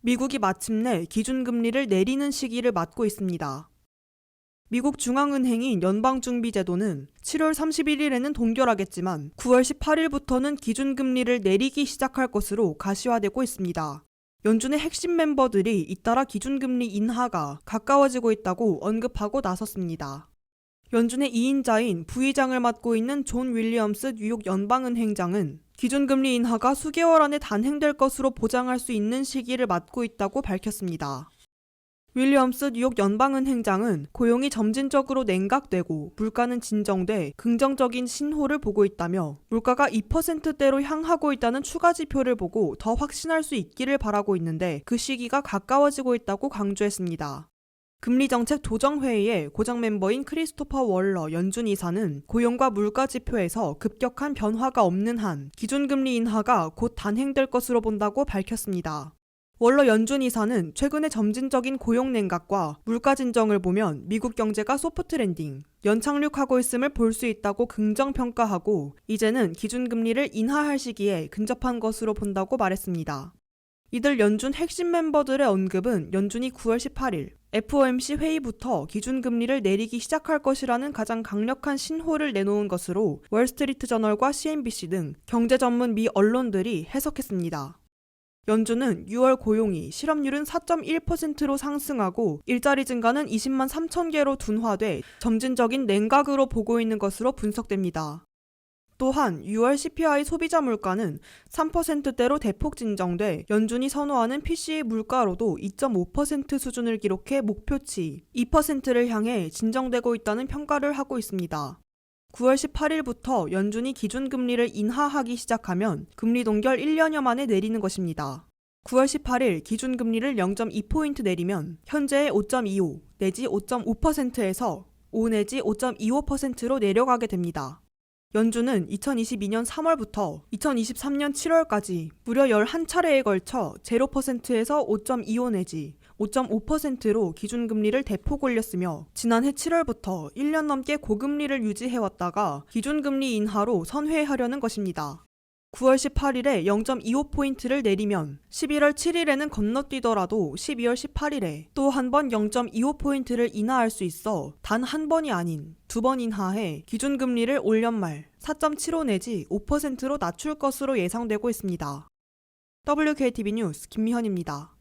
미국이 마침내 기준금리를 내리는 시기를 맞고 있습니다. 미국 중앙은행인 연방준비제도는 7월 31일에는 동결하겠지만 9월 18일부터는 기준금리를 내리기 시작할 것으로 가시화되고 있습니다. 연준의 핵심 멤버들이 잇따라 기준금리 인하가 가까워지고 있다고 언급하고 나섰습니다. 연준의 2인자인 부의장을 맡고 있는 존 윌리엄스 뉴욕 연방은행장은 기준금리 인하가 수개월 안에 단행될 것으로 보장할 수 있는 시기를 맞고 있다고 밝혔습니다. 윌리엄스 뉴욕 연방은행장은 고용이 점진적으로 냉각되고 물가는 진정돼 긍정적인 신호를 보고 있다며 물가가 2%대로 향하고 있다는 추가 지표를 보고 더 확신할 수 있기를 바라고 있는데 그 시기가 가까워지고 있다고 강조했습니다. 금리정책 조정회의의 고정 멤버인 크리스토퍼 월러 연준 이사는 고용과 물가 지표에서 급격한 변화가 없는 한 기준금리 인하가 곧 단행될 것으로 본다고 밝혔습니다. 월러 연준 이사는 최근의 점진적인 고용 냉각과 물가 진정을 보면 미국 경제가 소프트 랜딩, 연착륙하고 있음을 볼 수 있다고 긍정평가하고 이제는 기준금리를 인하할 시기에 근접한 것으로 본다고 말했습니다. 이들 연준 핵심 멤버들의 언급은 연준이 9월 18일 FOMC 회의부터 기준금리를 내리기 시작할 것이라는 가장 강력한 신호를 내놓은 것으로 월스트리트 저널과 CNBC 등 경제 전문 미 언론들이 해석했습니다. 연준은 6월 고용이 실업률은 4.1%로 상승하고 일자리 증가는 20만 3천 개로 둔화돼 점진적인 냉각으로 보고 있는 것으로 분석됩니다. 또한 6월 CPI 소비자 물가는 3%대로 대폭 진정돼 연준이 선호하는 PCE 물가로도 2.5% 수준을 기록해 목표치 2%를 향해 진정되고 있다는 평가를 하고 있습니다. 9월 18일부터 연준이 기준금리를 인하하기 시작하면 금리 동결 1년여 만에 내리는 것입니다. 9월 18일 기준금리를 0.2포인트 내리면 현재의 5.25 내지 5.5%에서 5 내지 5.25%로 내려가게 됩니다. 연준은 2022년 3월부터 2023년 7월까지 무려 11차례에 걸쳐 0%에서 5.25 내지 5.5%로 기준금리를 대폭 올렸으며 지난해 7월부터 1년 넘게 고금리를 유지해왔다가 기준금리 인하로 선회하려는 것입니다. 9월 18일에 0.25포인트를 내리면 11월 7일에는 건너뛰더라도 12월 18일에 또 한 번 0.25포인트를 인하할 수 있어 단 한 번이 아닌 두 번 인하해 기준금리를 올 연말 4.75 내지 5%로 낮출 것으로 예상되고 있습니다. WKTV 뉴스 김미현입니다.